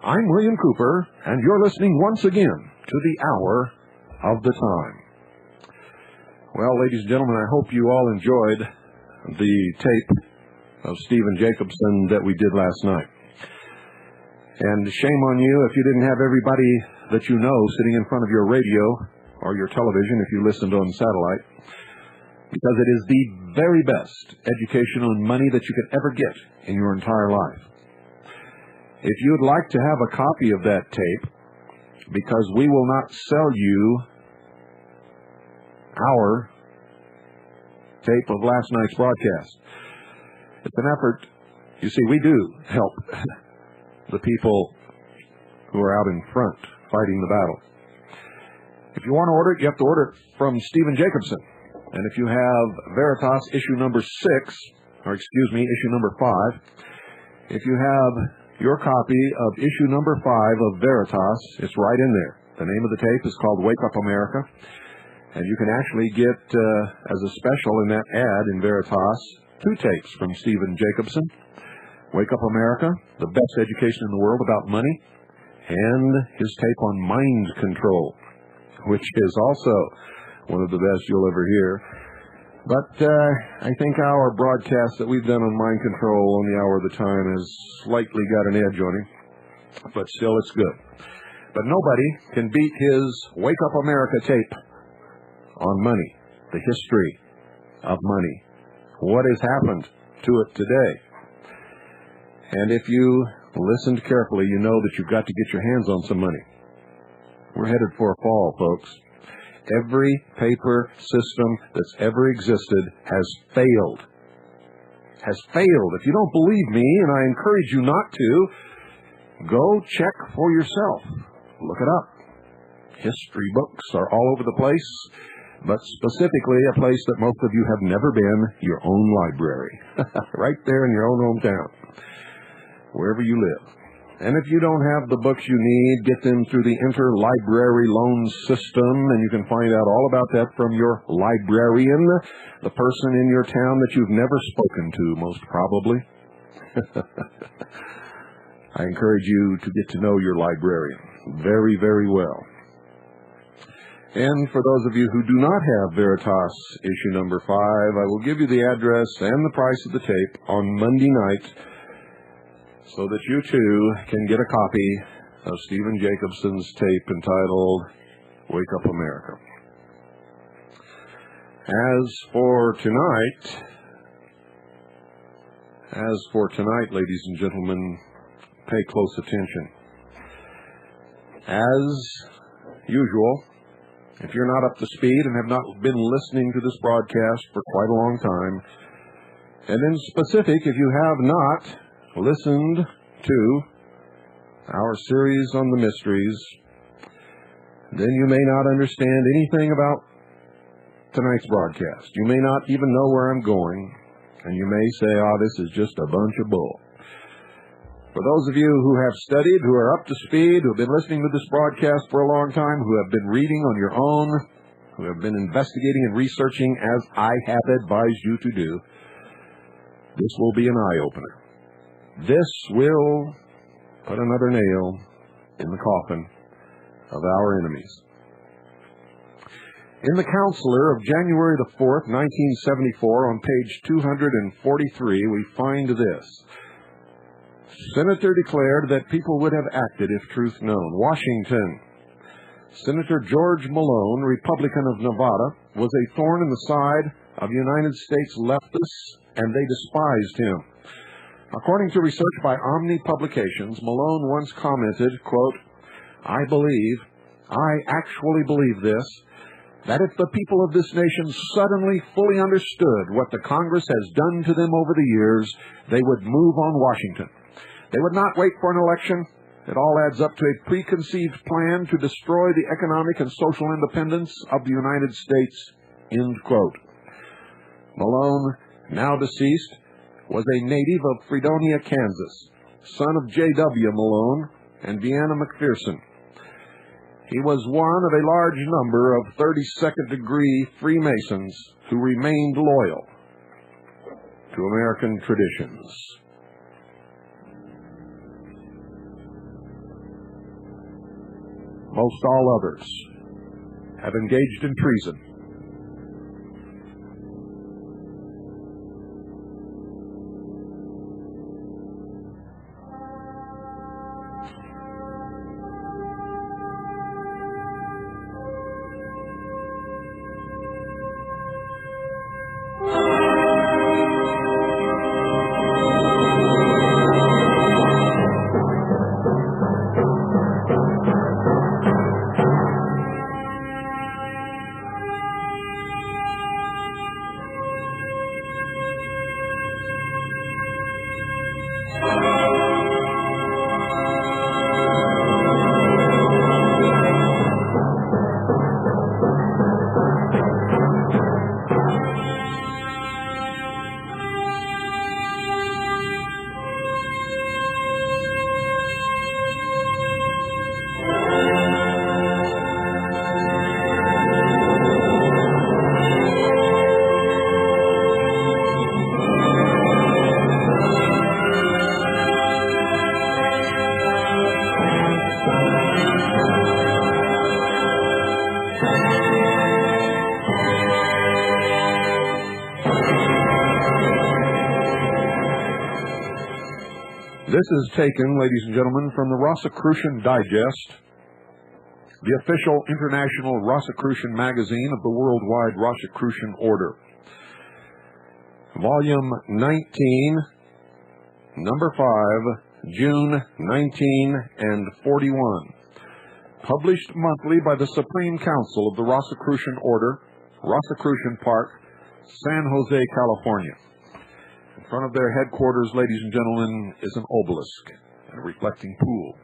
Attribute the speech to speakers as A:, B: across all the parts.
A: I'm William Cooper, and you're listening once again to the Hour of the Time. Well, ladies and gentlemen, I hope you all enjoyed the tape of Stephen Jacobson that we did last night. And shame on you if you didn't have everybody that you know sitting in front of your radio or your television if you listened on satellite, because it is the very best education on money that you could ever get in your entire life. If you'd like to have a copy of that tape, because we will not sell you our tape of last night's broadcast. It's an effort. You see, we do help the people who are out in front fighting the battle. If you want to order it, you have to order it from Stephen Jacobson. And if you have Veritas issue number 6, or excuse me, issue number 5, if you have your copy of issue number 5 of Veritas, it's right in there. The name of the tape is called Wake Up America. And you can actually get, as a special in that ad in Veritas, 2 tapes from Stephen Jacobson. Wake Up America, the best education in the world about money, and his tape on mind control, which is also one of the best you'll ever hear. But I think our broadcast that we've done on mind control on the Hour of the Time has slightly got an edge on him, but still it's good. But nobody can beat his Wake Up America tape on money, the history of money, what has happened to it today. And if you listened carefully, you know that you've got to get your hands on some money. We're headed for a fall, folks. Every paper system that's ever existed has failed. Has failed. If you don't believe me, and I encourage you not to, go check for yourself. Look it up. History books are all over the place, but specifically a place that most of you have never been, your own library. Right there in your own hometown, wherever you live. And if you don't have the books you need, get them through the interlibrary loan system, and you can find out all about that from your librarian, the person in your town that you've never spoken to, most probably. I encourage you to get to know your librarian very, very well. And for those of you who do not have Veritas issue number 5, I will give you the address and the price of the tape on Monday night, so that you too can get a copy of Stephen Jacobson's tape entitled Wake Up America. As for tonight, ladies and gentlemen, pay close attention. As usual, if you're not up to speed and have not been listening to this broadcast for quite a long time, and in specific, if you have not listened to our series on the mysteries, then you may not understand anything about tonight's broadcast. You may not even know where I'm going, and you may say, this is just a bunch of bull. For those of you who have studied, who are up to speed, who have been listening to this broadcast for a long time, who have been reading on your own, who have been investigating and researching as I have advised you to do, this will be an eye-opener. This will put another nail in the coffin of our enemies. In the Counselor of January the 4th, 1974, on page 243, we find this. Senator declared that people would have acted if truth known. Washington. Senator George Malone, Republican of Nevada, was a thorn in the side of United States leftists, and they despised him. According to research by Omni Publications, Malone once commented, quote, I actually believe this, that if the people of this nation suddenly fully understood what the Congress has done to them over the years, they would move on Washington. They would not wait for an election. It all adds up to a preconceived plan to destroy the economic and social independence of the United States, end quote. Malone, now deceased, was a native of Fredonia, Kansas, son of J.W. Malone and Deanna McPherson. He was one of a large number of 32nd-degree Freemasons who remained loyal to American traditions. Most all others have engaged in treason. This is taken, ladies and gentlemen, from the Rosicrucian Digest, the official international Rosicrucian magazine of the Worldwide Rosicrucian Order. Volume 19, number 5, June 1941. Published monthly by the Supreme Council of the Rosicrucian Order, Rosicrucian Park, San Jose, California. In front of their headquarters, ladies and gentlemen, is an obelisk and a reflecting pool.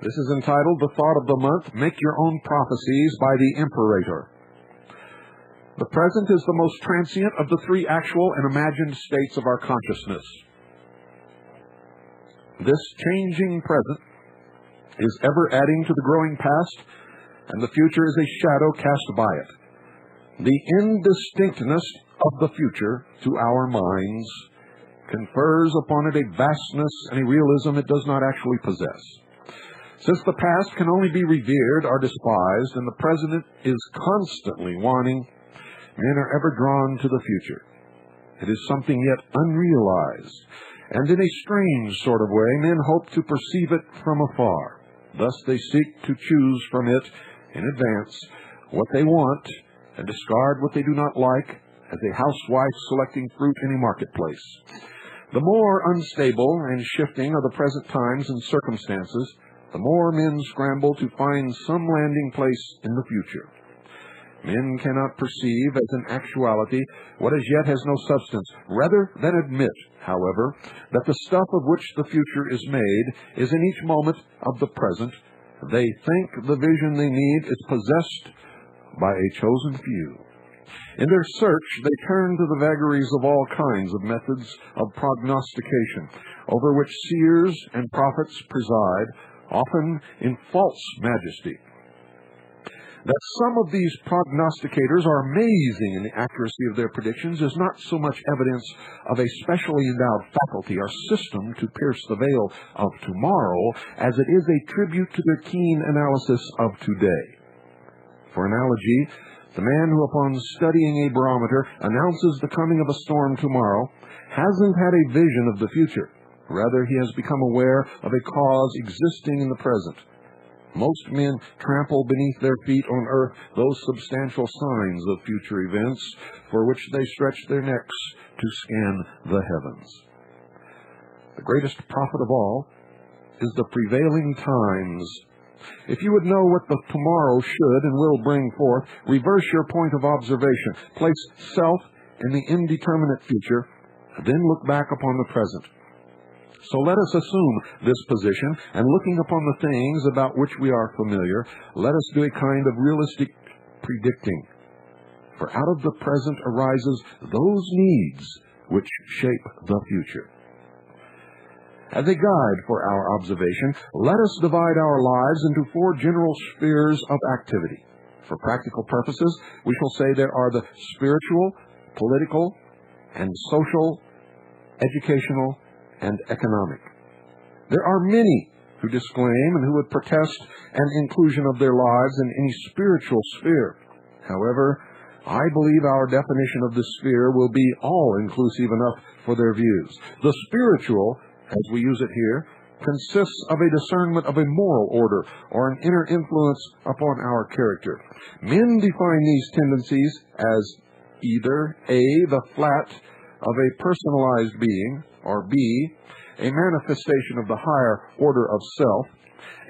A: This is entitled The Thought of the Month, Make Your Own Prophesies by the Imperator. The present is the most transient of the three actual and imagined states of our consciousness. This changing present is ever adding to the growing past, and the future is a shadow cast by it. The indistinctness of the future, to our minds, confers upon it a vastness and a realism it does not actually possess. Since the past can only be revered or despised, and the present is constantly wanting, men are ever drawn to the future. It is something yet unrealized, and in a strange sort of way, men hope to perceive it from afar. Thus they seek to choose from it in advance what they want and discard what they do not like, as a housewife selecting fruit in a marketplace. The more unstable and shifting are the present times and circumstances, the more men scramble to find some landing place in the future. Men cannot perceive as an actuality what as yet has no substance, rather than admit, however, that the stuff of which the future is made is in each moment of the present. They think the vision they need is possessed by a chosen few. In their search, they turn to the vagaries of all kinds of methods of prognostication, over which seers and prophets preside, often in false majesty. That some of these prognosticators are amazing in the accuracy of their predictions is not so much evidence of a specially endowed faculty or system to pierce the veil of tomorrow as it is a tribute to their keen analysis of today. For analogy, the man who upon studying a barometer announces the coming of a storm tomorrow hasn't had a vision of the future, Rather, he has become aware of a cause existing in the present. Most men trample beneath their feet on earth those substantial signs of future events for which they stretch their necks to scan the heavens. The greatest prophet of all is the prevailing times. If you would know what the tomorrow should and will bring forth, reverse your point of observation, place self in the indeterminate future, then look back upon the present. So let us assume this position, and looking upon the things about which we are familiar, let us do a kind of realistic predicting. For out of the present arises those needs which shape the future. As a guide for our observation, let us divide our lives into 4 general spheres of activity. For practical purposes, we shall say there are the spiritual, political, and social, educational, and economic. There are many who disclaim and who would protest an inclusion of their lives in any spiritual sphere. However, I believe our definition of this sphere will be all-inclusive enough for their views. The spiritual, as we use it here, consists of a discernment of a moral order or an inner influence upon our character. Men define these tendencies as either A, the flat of a personalized being, or B, a manifestation of the higher order of self,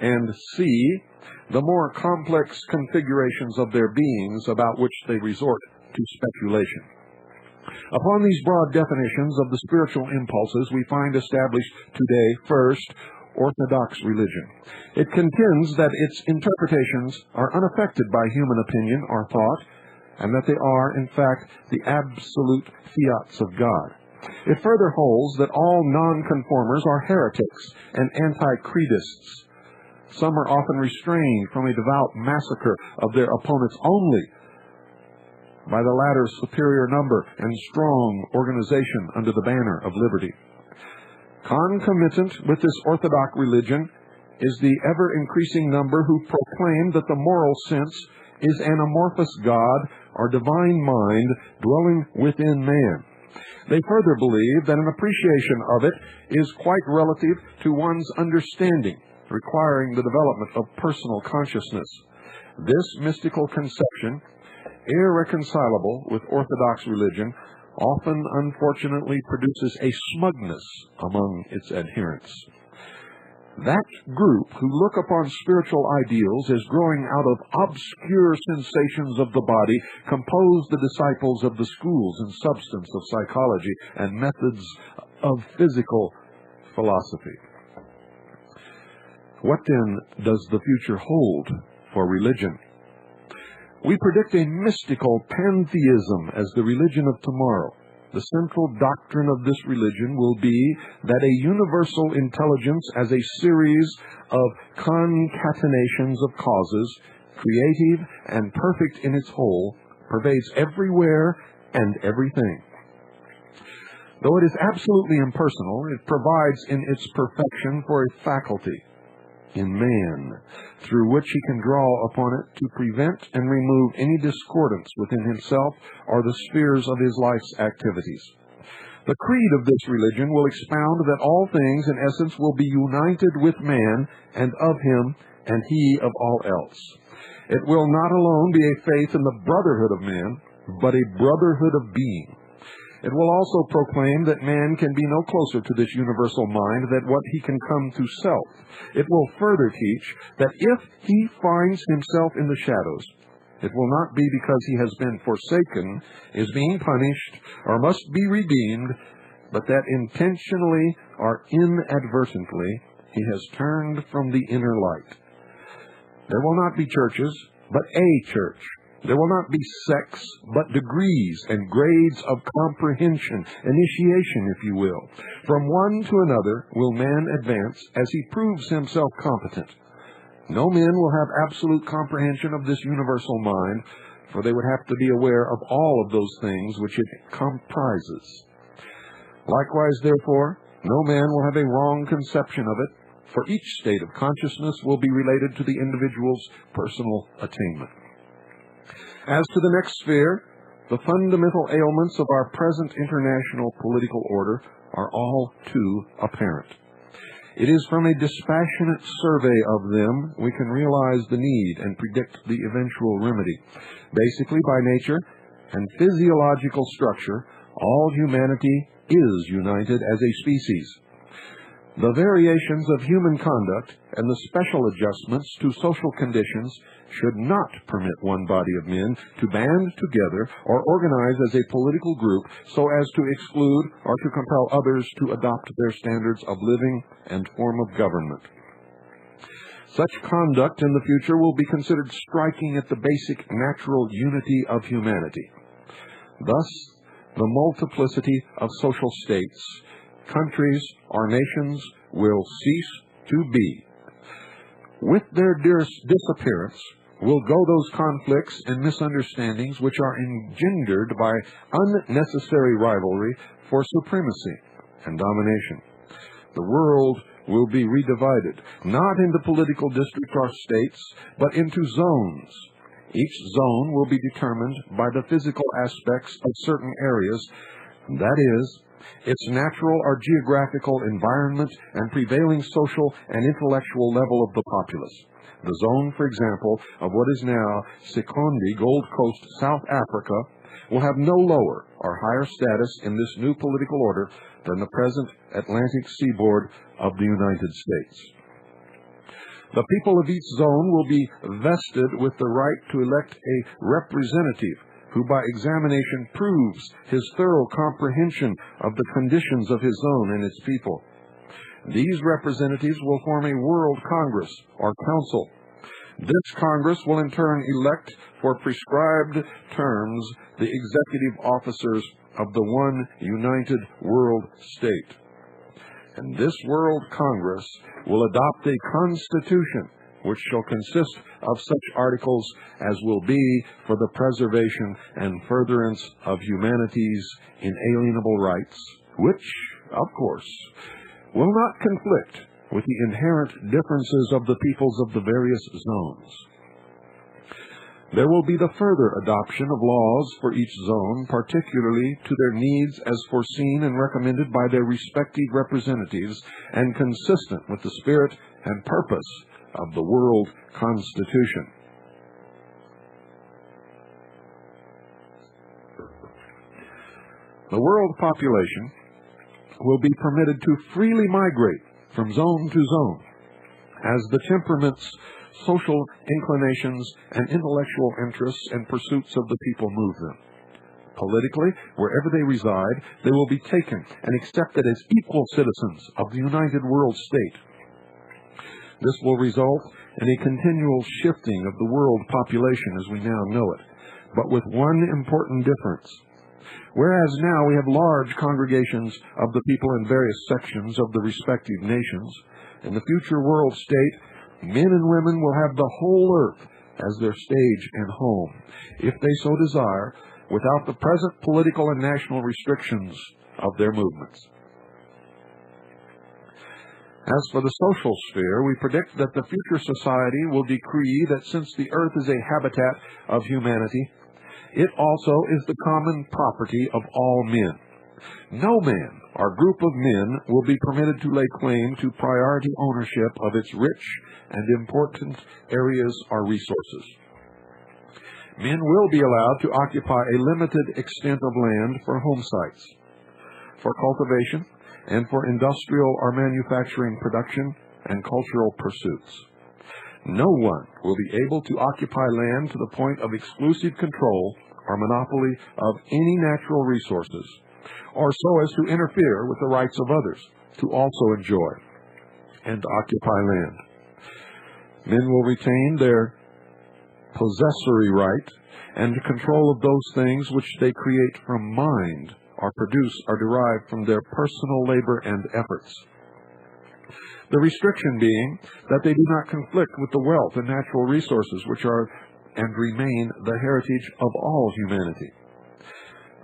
A: and C, the more complex configurations of their beings about which they resort to speculation. Upon these broad definitions of the spiritual impulses, we find established today, first, Orthodox religion. It contends that its interpretations are unaffected by human opinion or thought, and that they are, in fact, the absolute fiats of God. It further holds that all nonconformers are heretics and anti-credists. Some are often restrained from a devout massacre of their opponents only by the latter's superior number and strong organization under the banner of liberty. Concomitant with this orthodox religion is the ever-increasing number who proclaim that the moral sense is an amorphous God or divine mind dwelling within man. They further believe that an appreciation of it is quite relative to one's understanding, requiring the development of personal consciousness. This mystical conception, irreconcilable with Orthodox religion, often unfortunately produces a smugness among its adherents. That group who look upon spiritual ideals as growing out of obscure sensations of the body compose the disciples of the schools and substance of psychology and methods of physical philosophy. What then does the future hold for religion? We predict a mystical pantheism as the religion of tomorrow. The central doctrine of this religion will be that a universal intelligence as a series of concatenations of causes, creative and perfect in its whole, pervades everywhere and everything. Though it is absolutely impersonal, it provides in its perfection for a faculty in man, through which he can draw upon it to prevent and remove any discordance within himself or the spheres of his life's activities. The creed of this religion will expound that all things, in essence, will be united with man and of him and he of all else. It will not alone be a faith in the brotherhood of man, but a brotherhood of being. It will also proclaim that man can be no closer to this universal mind than what he can come to self. It will further teach that if he finds himself in the shadows, it will not be because he has been forsaken, is being punished, or must be redeemed, but that intentionally or inadvertently he has turned from the inner light. There will not be churches, but a church. There will not be sects, but degrees and grades of comprehension, initiation, if you will. From one to another will man advance as he proves himself competent. No men will have absolute comprehension of this universal mind, for they would have to be aware of all of those things which it comprises. Likewise, therefore, no man will have a wrong conception of it, for each state of consciousness will be related to the individual's personal attainment. As to the next sphere, the fundamental ailments of our present international political order are all too apparent. It is from a dispassionate survey of them we can realize the need and predict the eventual remedy. Basically, by nature and physiological structure, all humanity is united as a species. The variations of human conduct and the special adjustments to social conditions should not permit one body of men to band together or organize as a political group so as to exclude or to compel others to adopt their standards of living and form of government. Such conduct in the future will be considered striking at the basic natural unity of humanity. Thus, the multiplicity of social states, countries, or nations will cease to be. With their disappearance will go those conflicts and misunderstandings which are engendered by unnecessary rivalry for supremacy and domination. The world will be redivided, not into political districts or states, but into zones. Each zone will be determined by the physical aspects of certain areas, that is, its natural or geographical environment and prevailing social and intellectual level of the populace. The zone, for example, of what is now Sekondi, Gold Coast, South Africa, will have no lower or higher status in this new political order than the present Atlantic seaboard of the United States. The people of each zone will be vested with the right to elect a representative who by examination proves his thorough comprehension of the conditions of his zone and its people. These representatives will form a World Congress or Council. This Congress will in turn elect for prescribed terms the executive officers of the one united world state. And this World Congress will adopt a constitution which shall consist of such articles as will be for the preservation and furtherance of humanity's inalienable rights, which, of course, will not conflict with the inherent differences of the peoples of the various zones. There will be the further adoption of laws for each zone, particularly to their needs as foreseen and recommended by their respective representatives and consistent with the spirit and purpose of the World Constitution. The world population will be permitted to freely migrate from zone to zone as the temperaments, social inclinations, and intellectual interests and pursuits of the people move them. Politically, wherever they reside, they will be taken and accepted as equal citizens of the united world state. This will result in a continual shifting of the world population as we now know it, but with one important difference. Whereas now we have large congregations of the people in various sections of the respective nations, in the future world state, men and women will have the whole earth as their stage and home, if they so desire, without the present political and national restrictions of their movements. As for the social sphere, we predict that the future society will decree that since the earth is a habitat of humanity, it also is the common property of all men. No man or group of men will be permitted to lay claim to priority ownership of its rich and important areas or resources. Men will be allowed to occupy a limited extent of land for home sites, for cultivation, and for industrial or manufacturing production and cultural pursuits. No one will be able to occupy land to the point of exclusive control or monopoly of any natural resources, or so as to interfere with the rights of others to also enjoy and occupy land. Men will retain their possessory right and control of those things which they create from mind or produce or derive from their personal labor and efforts. The restriction being that they do not conflict with the wealth and natural resources which are and remain the heritage of all humanity.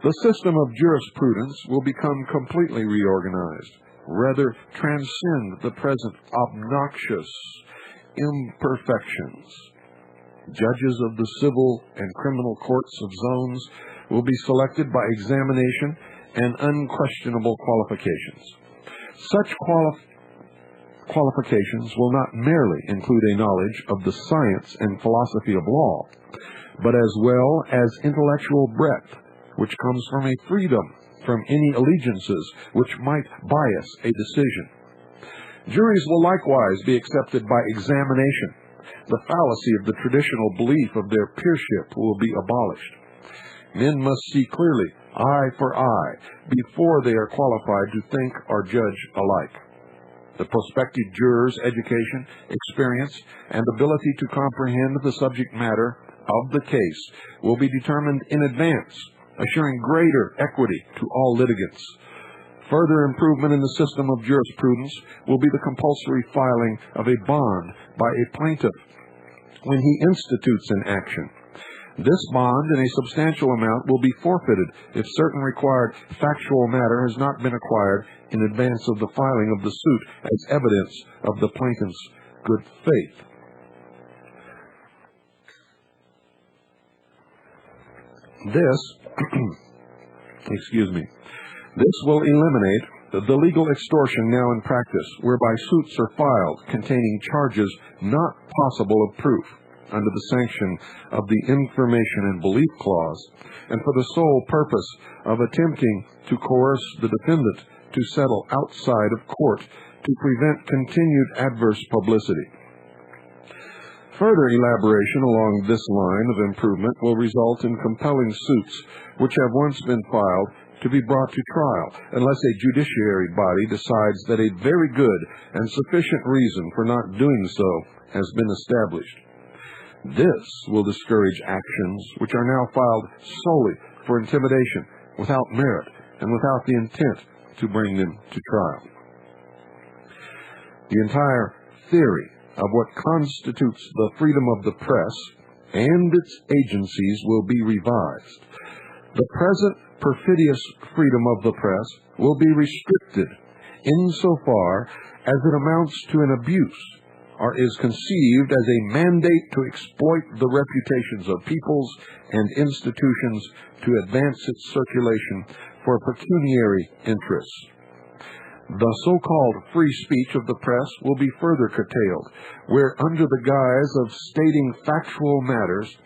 A: The system of jurisprudence will become completely reorganized, rather transcend the present obnoxious imperfections. Judges of the civil and criminal courts of zones will be selected by examination and unquestionable qualifications. Such qualifications will not merely include a knowledge of the science and philosophy of law, but as well as intellectual breadth, which comes from a freedom from any allegiances which might bias a decision. Juries will likewise be accepted by examination. The fallacy of the traditional belief of their peership will be abolished. Men must see clearly, eye for eye, before they are qualified to think or judge alike. The prospective juror's education, experience, and ability to comprehend the subject matter of the case will be determined in advance, assuring greater equity to all litigants. Further improvement in the system of jurisprudence will be the compulsory filing of a bond by a plaintiff when he institutes an action. This bond in a substantial amount will be forfeited if certain required factual matter has not been acquired in advance of the filing of the suit as evidence of the plaintiff's good faith. This will eliminate the legal extortion now in practice, whereby suits are filed containing charges not possible of proof under the sanction of the Information and Belief Clause, and for the sole purpose of attempting to coerce the defendant to settle outside of court to prevent continued adverse publicity. Further elaboration along this line of improvement will result in compelling suits which have once been filed to be brought to trial, unless a judiciary body decides that a very good and sufficient reason for not doing so has been established. This will discourage actions which are now filed solely for intimidation, without merit, and without the intent to bring them to trial. The entire theory of what constitutes the freedom of the press and its agencies will be revised. The present perfidious freedom of the press will be restricted insofar as it amounts to an abuse or is conceived as a mandate to exploit the reputations of peoples and institutions to advance its circulation for pecuniary interests. The so-called free speech of the press will be further curtailed, where under the guise of stating factual matters,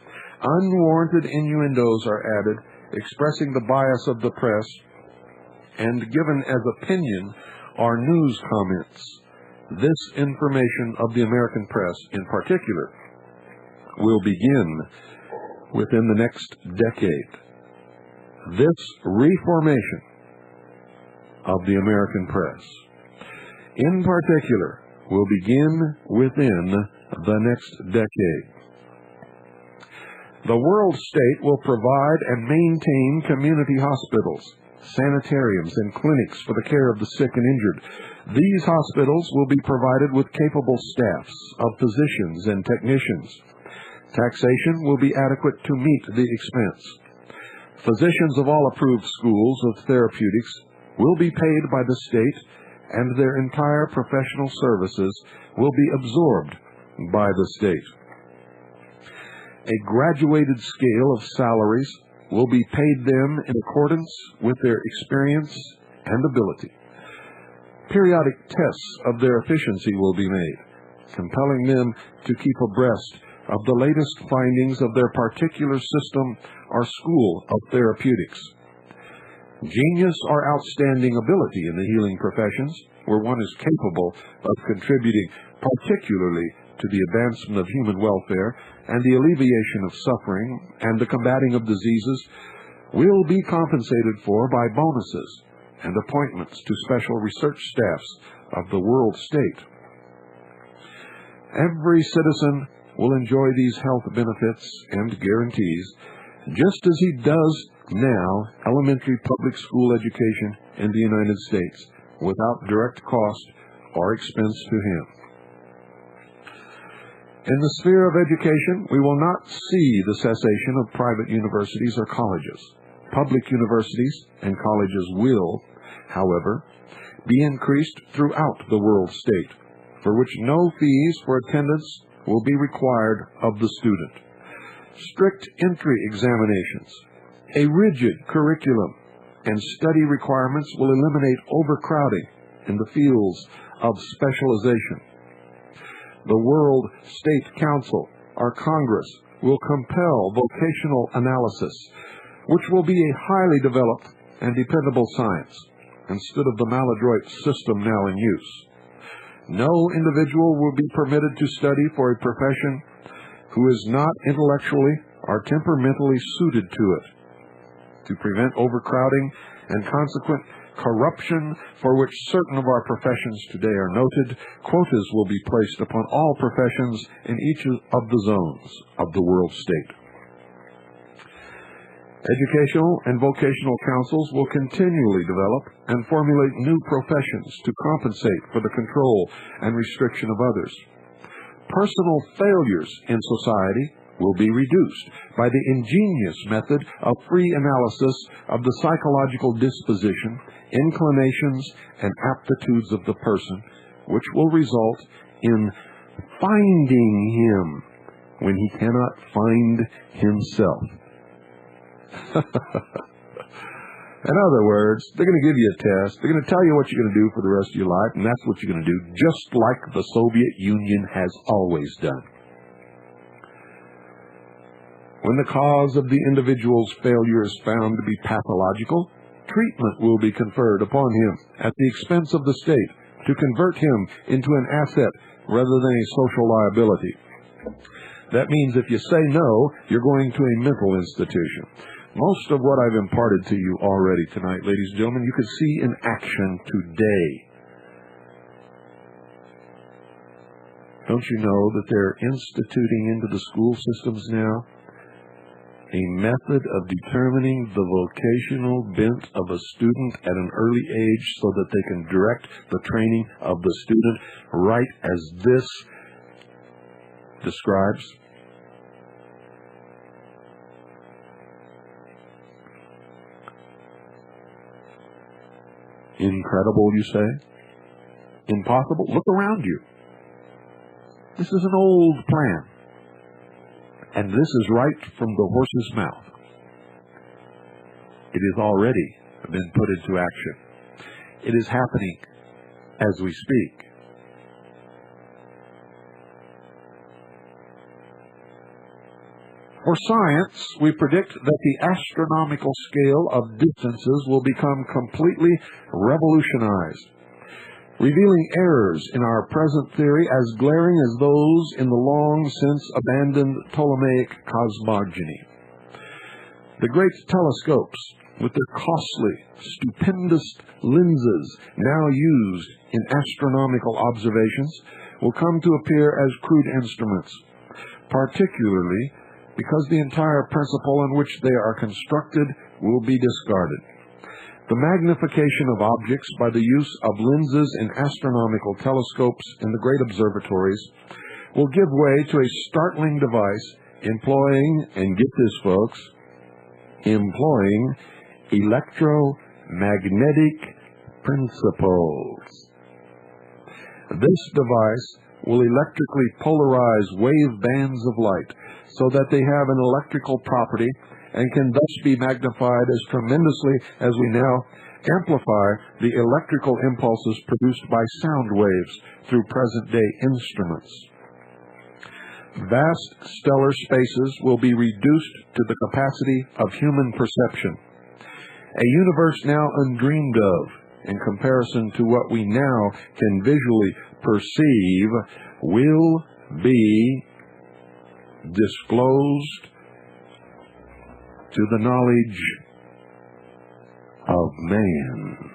A: unwarranted innuendos are added, expressing the bias of the press, and given as opinion are news comments. This information of the American press, in particular, will begin within the next decade. This reformation of the American press, in particular, will begin within the next decade. The world state will provide and maintain community hospitals, sanitariums, and clinics for the care of the sick and injured. These hospitals will be provided with capable staffs of physicians and technicians. Taxation will be adequate to meet the expense. Physicians of all approved schools of therapeutics will be paid by the state, and their entire professional services will be absorbed by the state. A graduated scale of salaries will be paid them in accordance with their experience and ability. Periodic tests of their efficiency will be made, compelling them to keep abreast of the latest findings of their particular system or school of therapeutics. Genius or outstanding ability in the healing professions, where one is capable of contributing particularly to the advancement of human welfare and the alleviation of suffering and the combating of diseases, will be compensated for by bonuses and appointments to special research staffs of the world state. Every citizen will enjoy these health benefits and guarantees, just as he does now elementary public school education in the United States, without direct cost or expense to him. In the sphere of education, we will not see the cessation of private universities or colleges. Public universities and colleges will, however, be increased throughout the world state, for which no fees for attendance will be required of the student. Strict entry examinations, a rigid curriculum, and study requirements will eliminate overcrowding in the fields of specialization. The World State Council, our Congress, will compel vocational analysis, which will be a highly developed and dependable science, instead of the maladroit system now in use. No individual will be permitted to study for a profession who is not intellectually or temperamentally suited to it. To prevent overcrowding and consequent corruption for which certain of our professions today are noted, quotas will be placed upon all professions in each of the zones of the world state. Educational and vocational councils will continually develop and formulate new professions to compensate for the control and restriction of others. Personal failures in society will be reduced by the ingenious method of free analysis of the psychological disposition, inclinations, and aptitudes of the person, which will result in finding him when he cannot find himself. In other words, they're going to give you a test. They're going to tell you what you're going to do for the rest of your life, and that's what you're going to do, just like the Soviet Union has always done. When the cause of the individual's failure is found to be pathological, treatment will be conferred upon him at the expense of the state to convert him into an asset rather than a social liability. That means if you say no, you're going to a mental institution. Most of what I've imparted to you already tonight, ladies and gentlemen, you can see in action today. Don't you know that they're instituting into the school systems now a method of determining the vocational bent of a student at an early age so that they can direct the training of the student right as this describes? Incredible, you say? Impossible? Look around you. This is an old plan. And this is right from the horse's mouth. It has already been put into action. It is happening as we speak. For science, we predict that the astronomical scale of distances will become completely revolutionized, revealing errors in our present theory as glaring as those in the long-since abandoned Ptolemaic cosmogony. The great telescopes, with their costly, stupendous lenses now used in astronomical observations, will come to appear as crude instruments, particularly because the entire principle on which they are constructed will be discarded. The magnification of objects by the use of lenses in astronomical telescopes in the great observatories will give way to a startling device employing, and get this folks, employing electromagnetic principles. This device will electrically polarize wave bands of light so that they have an electrical property and can thus be magnified as tremendously as we now amplify the electrical impulses produced by sound waves through present-day instruments. Vast stellar spaces will be reduced to the capacity of human perception. A universe now undreamed of in comparison to what we now can visually perceive will be disclosed to the knowledge of man.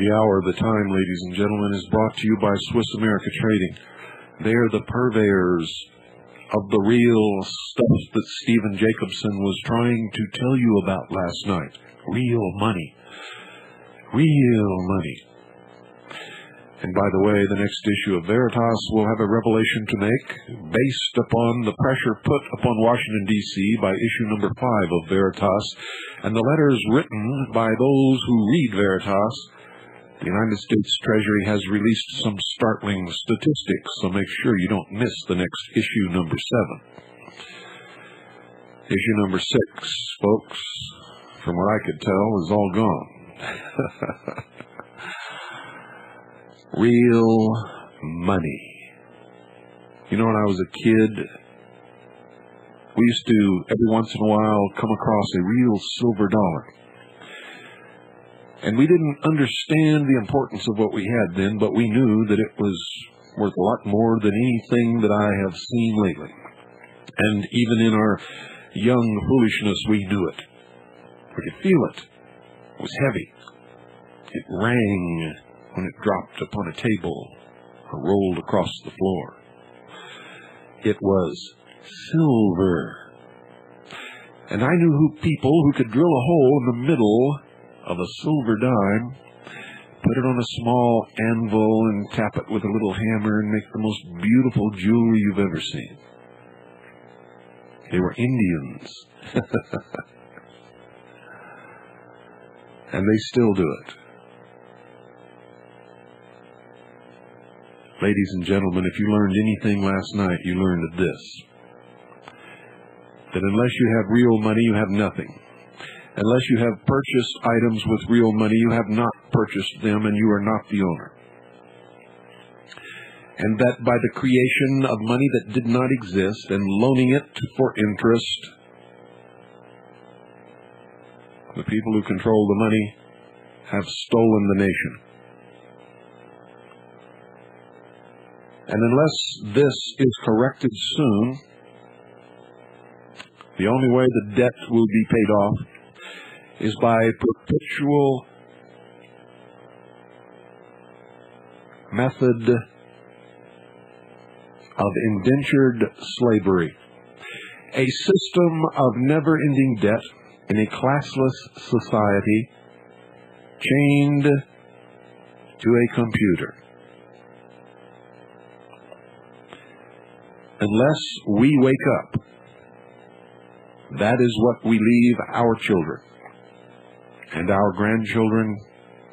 A: The hour of the time, ladies and gentlemen, is brought to you by Swiss America Trading. They are the purveyors of the real stuff that Stephen Jacobson was trying to tell you about last night. Real money. Real money. And by the way, the next issue of Veritas will have a revelation to make based upon the pressure put upon Washington, D.C. by issue number 5 of Veritas and the letters written by those who read Veritas. The United States Treasury has released some startling statistics, so make sure you don't miss the next issue number 7. Issue number 6, folks, from what I could tell, is all gone. Real money. You know, when I was a kid, we used to, every once in a while, come across a real silver dollar. And we didn't understand the importance of what we had then, but we knew that it was worth a lot more than anything that I have seen lately. And even in our young foolishness, we knew it. We could feel it. It was heavy. It rang when it dropped upon a table or rolled across the floor. It was silver. And I knew people who could drill a hole in the middle of a silver dime, put it on a small anvil and tap it with a little hammer and make the most beautiful jewelry you've ever seen. They were Indians. And they still do it. Ladies and gentlemen, if you learned anything last night, you learned this. That unless you have real money, you have nothing. Unless you have purchased items with real money, you have not purchased them and you are not the owner. And that by the creation of money that did not exist and loaning it for interest, the people who control the money have stolen the nation. And unless this is corrected soon, the only way the debt will be paid off is by perpetual method of indentured slavery, a system of never-ending debt in a classless society chained to a computer. Unless we wake up, that is what we leave our children and our grandchildren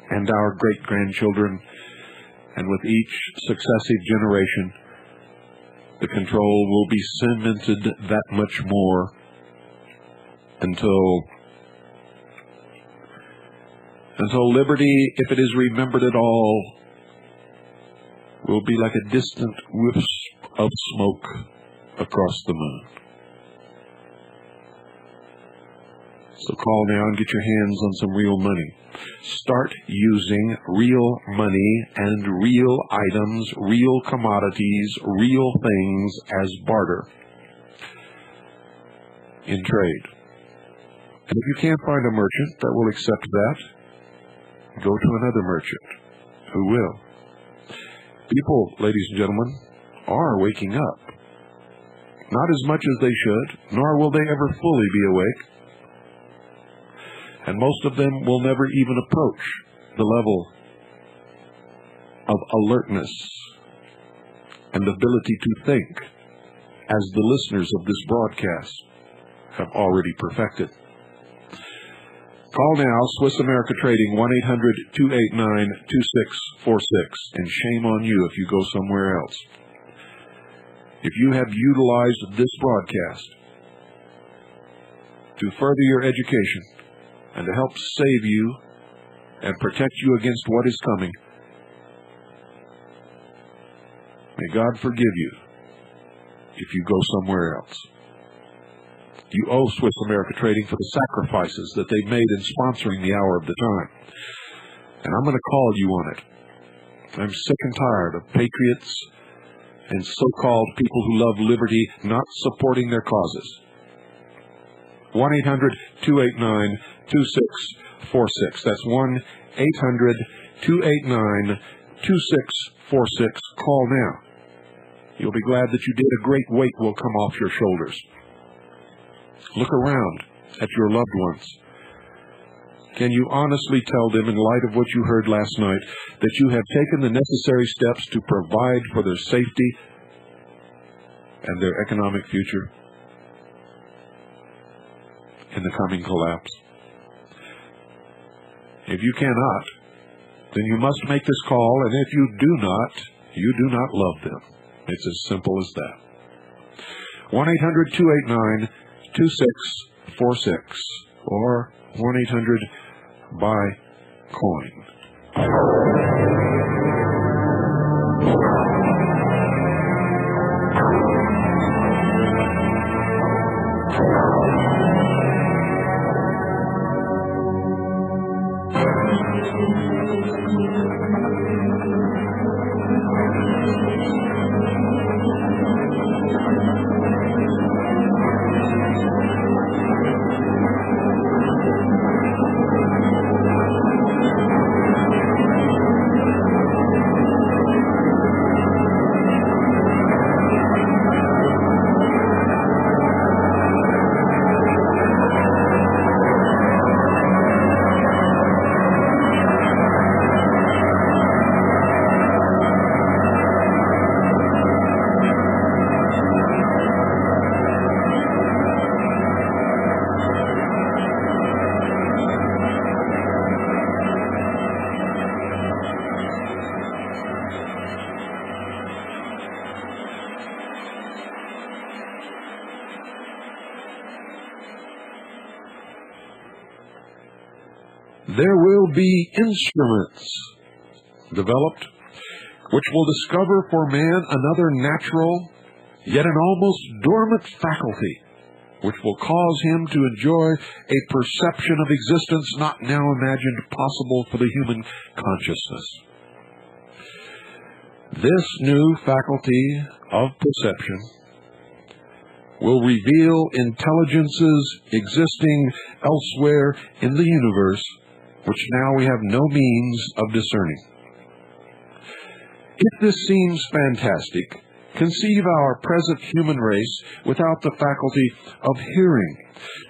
A: and our great-grandchildren, and with each successive generation, the control will be cemented that much more until liberty, if it is remembered at all, will be like a distant wisp of smoke across the moon. So call now and get your hands on some real money. Start using real money and real items, real commodities, real things as barter in trade. And if you can't find a merchant that will accept that, go to another merchant who will. People, ladies and gentlemen, are waking up. Not as much as they should, nor will they ever fully be awake. And most of them will never even approach the level of alertness and ability to think as the listeners of this broadcast have already perfected. Call now, Swiss America Trading, 1-800-289-2646, and shame on you if you go somewhere else. If you have utilized this broadcast to further your education and to help save you and protect you against what is coming, may God forgive you if you go somewhere else. You owe Swiss America Trading for the sacrifices that they've made in sponsoring the hour of the time. And I'm going to call you on it. I'm sick and tired of patriots and so-called people who love liberty not supporting their causes. 1-800-289-2646. That's 1-800-289-2646. Call now. You'll be glad that you did. A great weight will come off your shoulders. Look around at your loved ones. Can you honestly tell them, in light of what you heard last night, that you have taken the necessary steps to provide for their safety and their economic future in the coming collapse? If you cannot, then you must make this call, and if you do not love them. It's as simple as that. 1-800-289-2646 or 1-800-BUY-COIN. There will be instruments developed which will discover for man another natural, yet an almost dormant faculty, which will cause him to enjoy a perception of existence not now imagined possible for the human consciousness. This new faculty of perception will reveal intelligences existing elsewhere in the universe, which now we have no means of discerning. If this seems fantastic, conceive our present human race without the faculty of hearing,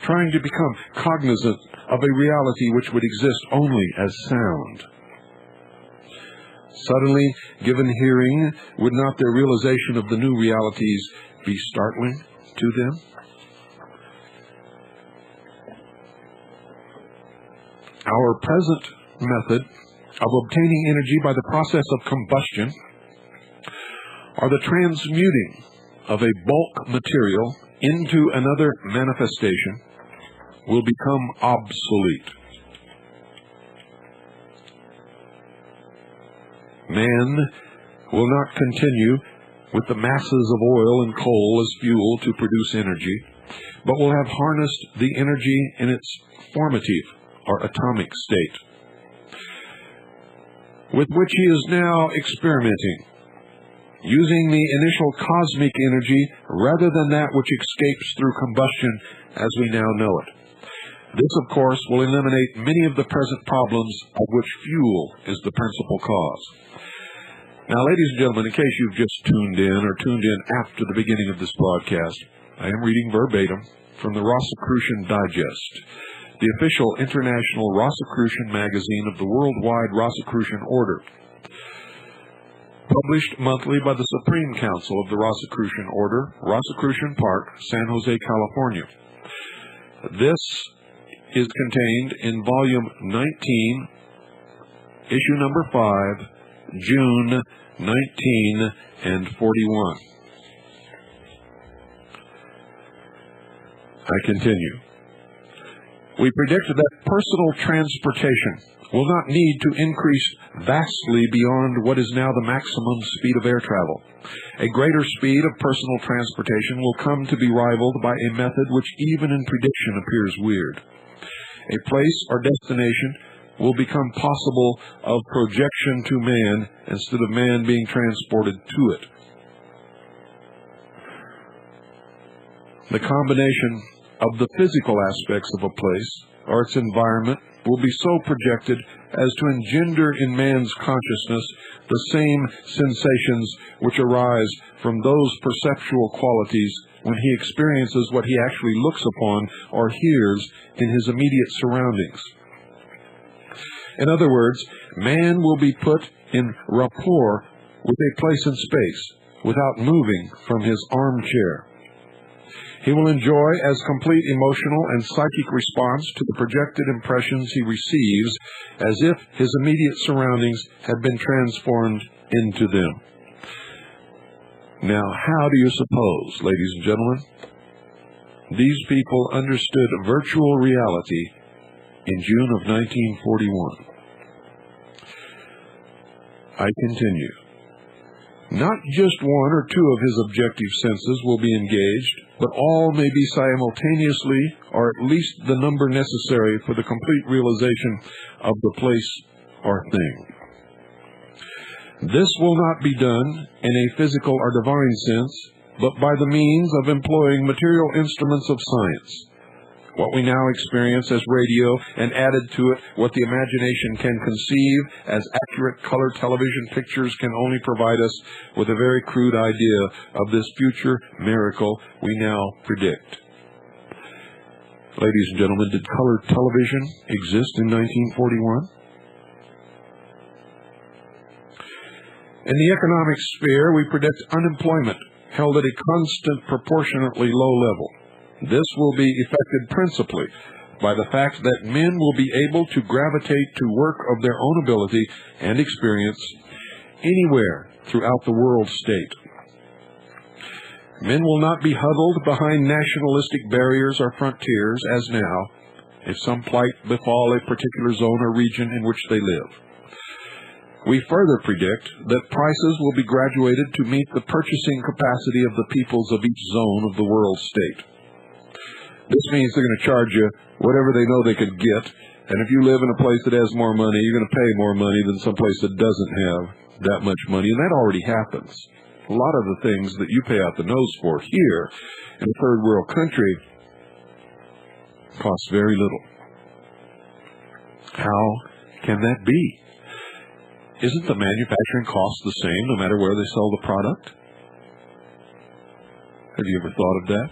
A: trying to become cognizant of a reality which would exist only as sound. Suddenly given hearing, would not their realization of the new realities be startling to them? Our present method of obtaining energy by the process of combustion, or the transmuting of a bulk material into another manifestation, will become obsolete. Man will not continue with the masses of oil and coal as fuel to produce energy, but will have harnessed the energy in its formative or atomic state, with which he is now experimenting, using the initial cosmic energy rather than that which escapes through combustion as we now know it. This, of course, will eliminate many of the present problems of which fuel is the principal cause. Now, ladies and gentlemen, in case you've just tuned in after the beginning of this broadcast, I am reading verbatim from the Rosicrucian Digest, the official international Rosicrucian magazine of the worldwide Rosicrucian Order, published monthly by the Supreme Council of the Rosicrucian Order, Rosicrucian Park, San Jose, California. This is contained in volume 19, issue number 5, June 1941. I continue. We predict that personal transportation will not need to increase vastly beyond what is now the maximum speed of air travel. A greater speed of personal transportation will come to be rivaled by a method which even in prediction appears weird. A place or destination will become possible of projection to man instead of man being transported to it. The combination of the physical aspects of a place or its environment will be so projected as to engender in man's consciousness the same sensations which arise from those perceptual qualities when he experiences what he actually looks upon or hears in his immediate surroundings. In other words, man will be put in rapport with a place and space without moving from his armchair. He will enjoy as complete emotional and psychic response to the projected impressions he receives as if his immediate surroundings had been transformed into them. Now, how do you suppose, ladies and gentlemen, these people understood virtual reality in June of 1941? I continue. Not just one or two of his objective senses will be engaged, but all may be simultaneously, or at least the number necessary for the complete realization of the place or thing. This will not be done in a physical or divine sense, but by the means of employing material instruments of science. What we now experience as radio, and added to it what the imagination can conceive as accurate color television pictures, can only provide us with a very crude idea of this future miracle we now predict. Ladies and gentlemen, did color television exist in 1941? In the economic sphere, we predict unemployment held at a constant, proportionately low level. This will be effected principally by the fact that men will be able to gravitate to work of their own ability and experience anywhere throughout the world state. Men will not be huddled behind nationalistic barriers or frontiers as now, if some plight befall a particular zone or region in which they live. We further predict that prices will be graduated to meet the purchasing capacity of the peoples of each zone of the world state. This means they're going to charge you whatever they know they could get, and if you live in a place that has more money, you're going to pay more money than some place that doesn't have that much money, and that already happens. A lot of the things that you pay out the nose for here in a third world country cost very little. How can that be? Isn't the manufacturing cost the same no matter where they sell the product? Have you ever thought of that?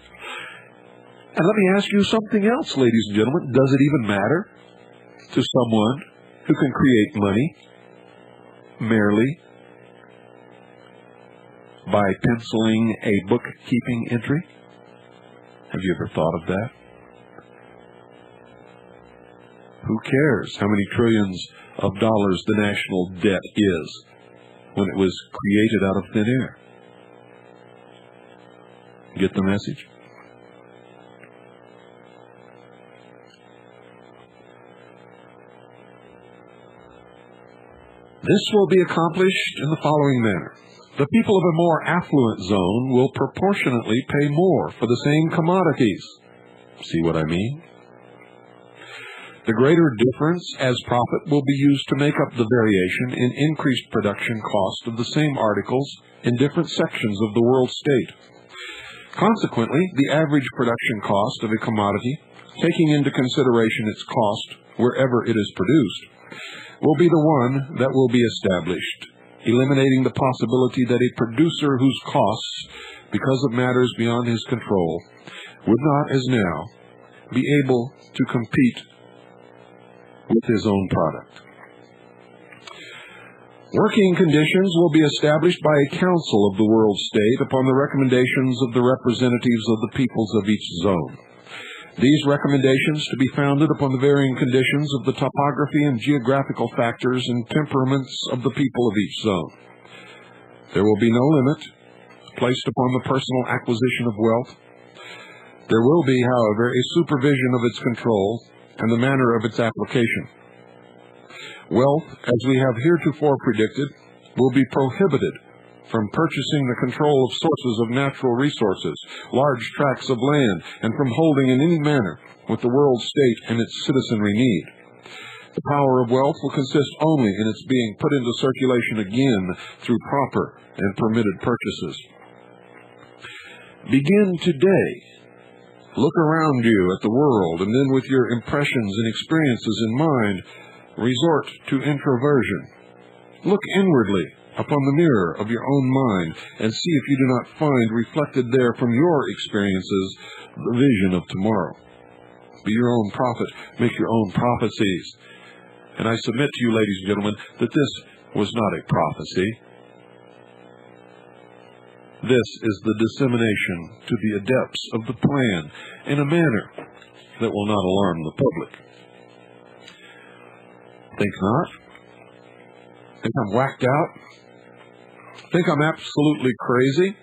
A: And let me ask you something else, ladies and gentlemen. Does it even matter to someone who can create money merely by penciling a bookkeeping entry? Have you ever thought of that? Who cares how many trillions of dollars the national debt is when it was created out of thin air? Get the message? This will be accomplished in the following manner. The people of a more affluent zone will proportionately pay more for the same commodities. See what I mean? The greater difference as profit will be used to make up the variation in increased production cost of the same articles in different sections of the world state. Consequently, the average production cost of a commodity, taking into consideration its cost wherever it is produced, will be the one that will be established, eliminating the possibility that a producer whose costs, because of matters beyond his control, would not, as now, be able to compete with his own product. Working conditions will be established by a council of the world state upon the recommendations of the representatives of the peoples of each zone. These recommendations to be founded upon the varying conditions of the topography and geographical factors and temperaments of the people of each zone. There will be no limit placed upon the personal acquisition of wealth. There will be, however, a supervision of its control and the manner of its application. Wealth, as we have heretofore predicted, will be prohibited from purchasing the control of sources of natural resources, large tracts of land, and from holding in any manner what the world state and its citizenry need. The power of wealth will consist only in its being put into circulation again through proper and permitted purchases. Begin today. Look around you at the world, and then with your impressions and experiences in mind, resort to introversion. Look inwardly upon the mirror of your own mind and see if you do not find reflected there from your experiences the vision of tomorrow. Be your own prophet. Make your own prophecies. And I submit to you, ladies and gentlemen, that this was not a prophecy. This is the dissemination to the adepts of the plan in a manner that will not alarm the public. Think not? Think I'm whacked out? Think I'm absolutely crazy?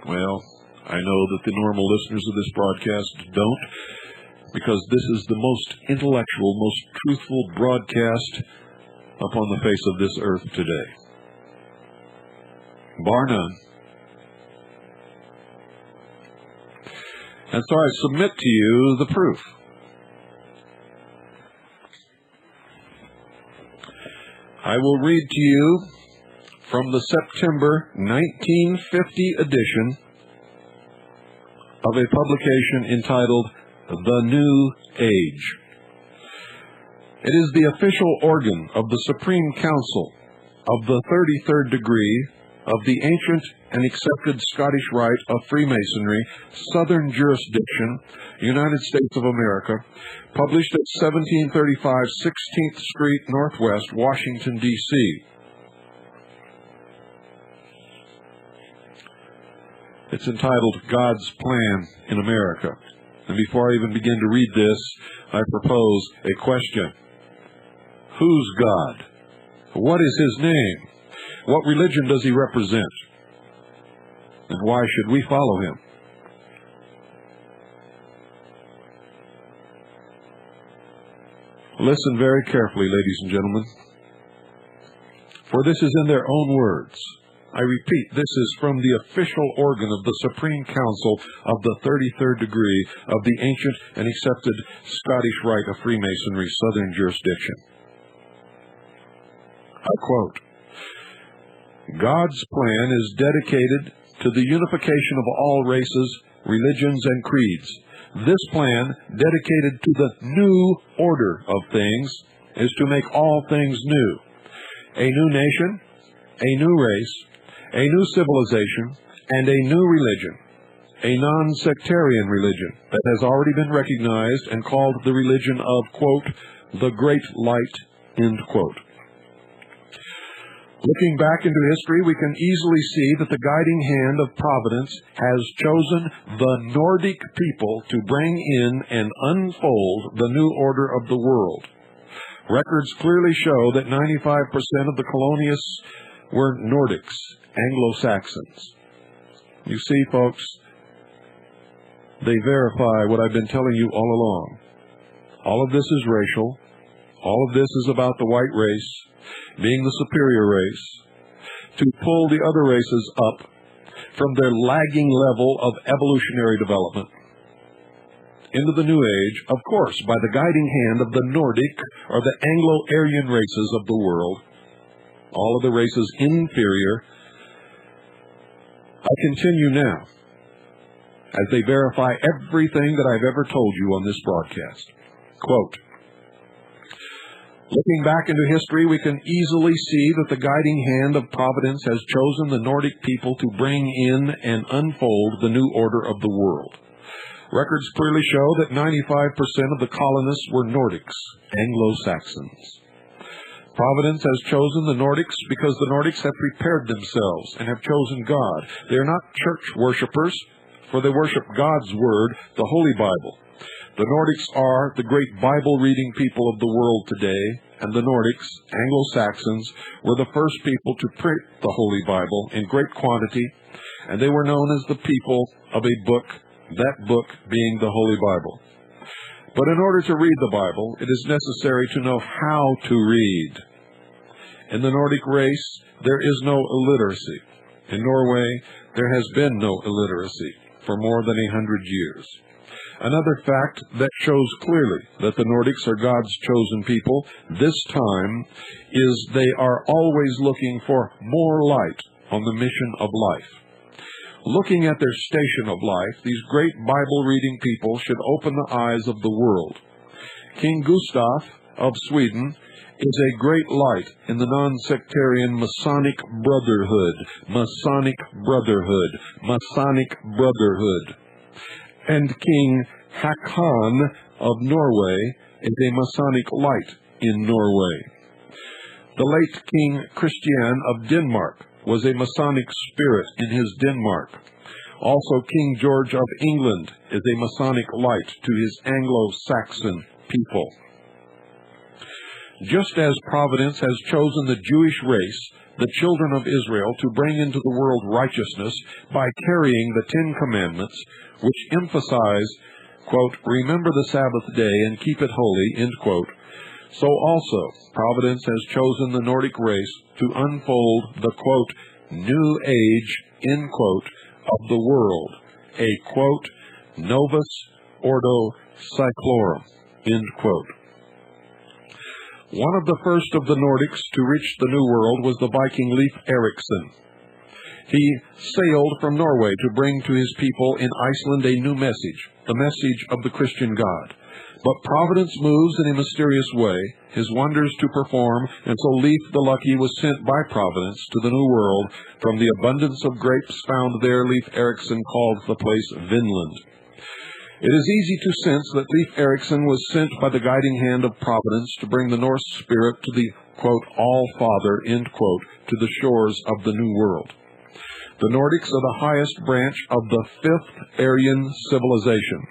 A: Well, I know that the normal listeners of this broadcast don't, because this is the most intellectual, most truthful broadcast upon the face of this earth today. Bar none. And so I submit to you the proof. I will read to you from the September 1950 edition of a publication entitled The New Age. It is the official organ of the Supreme Council of the 33rd degree of the ancient and accepted Scottish Rite of Freemasonry, Southern Jurisdiction, United States of America, published at 1735 16th Street Northwest, Washington, D.C. It's entitled God's Plan in America. And before I even begin to read this, I propose a question. Who's God? What is his name? What religion does he represent? And why should we follow him? Listen very carefully, ladies and gentlemen, for this is in their own words. I repeat, this is from the official organ of the Supreme Council of the 33rd degree of the ancient and accepted Scottish Rite of Freemasonry, Southern Jurisdiction. I quote, God's plan is dedicated to the unification of all races, religions, and creeds. This plan, dedicated to the new order of things, is to make all things new. A new nation, a new race, a new civilization, and a new religion, a non-sectarian religion that has already been recognized and called the religion of, quote, the Great Light, end quote. Looking back into history, we can easily see that the guiding hand of Providence has chosen the Nordic people to bring in and unfold the new order of the world. Records clearly show that 95% of the colonists were Nordics, Anglo-Saxons. You see, folks, they verify what I've been telling you all along. All of this is racial. All of this is about the white race being the superior race, to pull the other races up from their lagging level of evolutionary development into the new age, of course, by the guiding hand of the Nordic or the Anglo-Aryan races of the world, all of the races inferior. I continue now as they verify everything that I've ever told you on this broadcast. Quote, looking back into history, we can easily see that the guiding hand of Providence has chosen the Nordic people to bring in and unfold the new order of the world. Records clearly show that 95% of the colonists were Nordics, Anglo-Saxons. Providence has chosen the Nordics because the Nordics have prepared themselves and have chosen God. They are not church worshippers, for they worship God's Word, the Holy Bible. The Nordics are the great Bible-reading people of the world today, and the Nordics, Anglo-Saxons, were the first people to print the Holy Bible in great quantity, and they were known as the people of a book, that book being the Holy Bible. But in order to read the Bible, it is necessary to know how to read. In the Nordic race, there is no illiteracy. In Norway, there has been no illiteracy for more than 100 years. Another fact that shows clearly that the Nordics are God's chosen people this time is they are always looking for more light on the mission of life. Looking at their station of life, these great Bible-reading people should open the eyes of the world. King Gustav of Sweden is a great light in the non-sectarian Masonic Brotherhood. Masonic Brotherhood. Masonic Brotherhood. And King Haakon of Norway is a Masonic light in Norway. The late King Christian of Denmark was a Masonic spirit in his Denmark. Also, King George of England is a Masonic light to his Anglo-Saxon people. Just as Providence has chosen the Jewish race, the children of Israel, to bring into the world righteousness by carrying the Ten Commandments, which emphasize, quote, remember the Sabbath day and keep it holy, end quote, so also Providence has chosen the Nordic race to unfold the, quote, new age, end quote, of the world, a, quote, novus ordo seclorum, end quote. One of the first of the Nordics to reach the New World was the Viking Leif Erikson. He sailed from Norway to bring to his people in Iceland a new message, the message of the Christian God. But Providence moves in a mysterious way, his wonders to perform, and so Leif the Lucky was sent by Providence to the New World. From the abundance of grapes found there, Leif Erikson called the place Vinland. It is easy to sense that Leif Erikson was sent by the guiding hand of Providence to bring the Norse spirit to the, quote, All-Father, end quote, to the shores of the New World. The Nordics are the highest branch of the fifth Aryan civilization.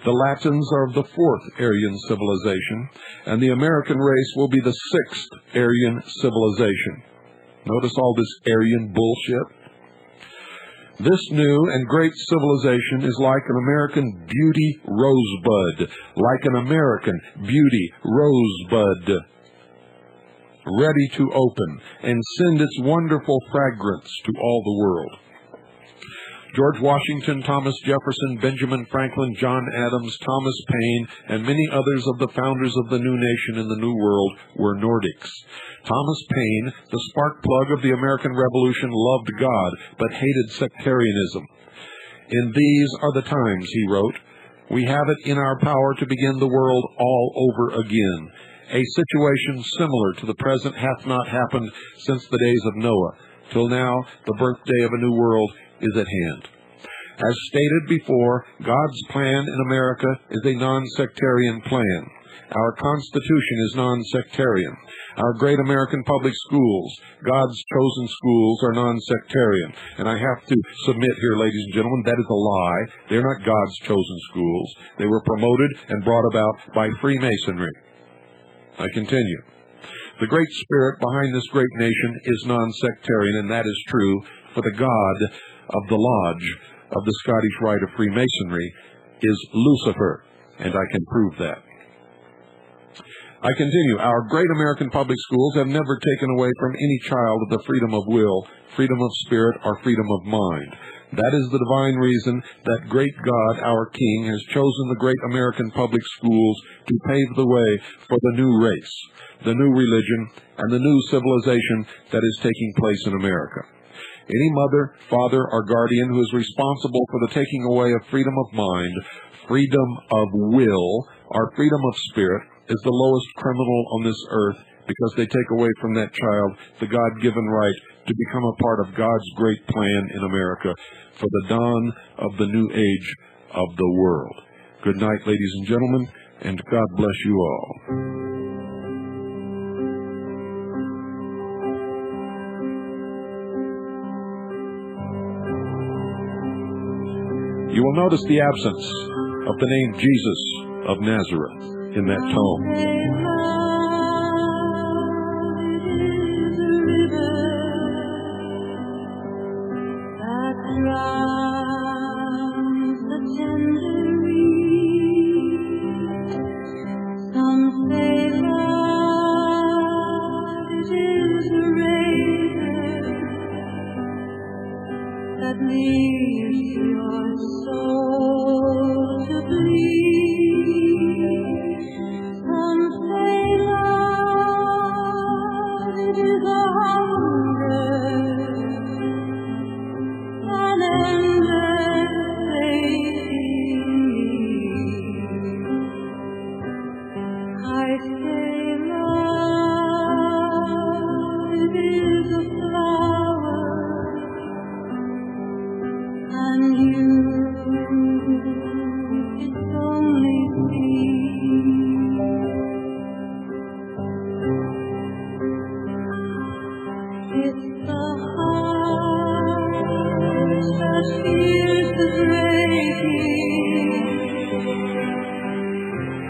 A: The Latins are of the fourth Aryan civilization, and the American race will be the sixth Aryan civilization. Notice all this Aryan bullshit? This new and great civilization is like an American beauty rosebud, like an American beauty rosebud, ready to open and send its wonderful fragrance to all the world. George Washington, Thomas Jefferson, Benjamin Franklin, John Adams, Thomas Paine, and many others of the founders of the new nation in the New World were Nordics. Thomas Paine, the spark plug of the American Revolution, loved God, but hated sectarianism. In these are the times, he wrote, we have it in our power to begin the world all over again. A situation similar to the present hath not happened since the days of Noah. Till now, the birthday of a new world is at hand. As stated before, God's plan in America is a non-sectarian plan. Our Constitution is non-sectarian. Our great American public schools, God's chosen schools, are non-sectarian. And I have to submit here, ladies and gentlemen, that is a lie. They're not God's chosen schools. They were promoted and brought about by Freemasonry. I continue. The great spirit behind this great nation is non-sectarian, and that is true, for the God of the Lodge of the Scottish Rite of Freemasonry is Lucifer, and I can prove that. I continue. Our great American public schools have never taken away from any child the freedom of will, freedom of spirit, or freedom of mind. That is the divine reason that great God, our King, has chosen the great American public schools to pave the way for the new race, the new religion, and the new civilization that is taking place in America. Any mother, father, or guardian who is responsible for the taking away of freedom of mind, freedom of will, or freedom of spirit is the lowest criminal on this earth, because they take away from that child the God-given right to become a part of God's great plan in America for the dawn of the new age of the world. Good night, ladies and gentlemen, and God bless you all. You will notice the absence of the name Jesus of Nazareth in that tome.
B: Your soul to bleed.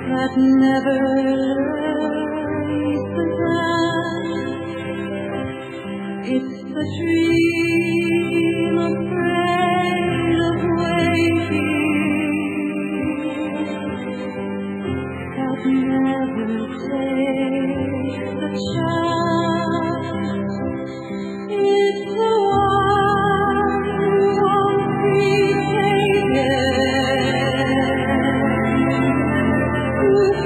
B: that never leaves the ground. It's the dream afraid of waking, that never takes the chance. It's the one who won't be taken, who's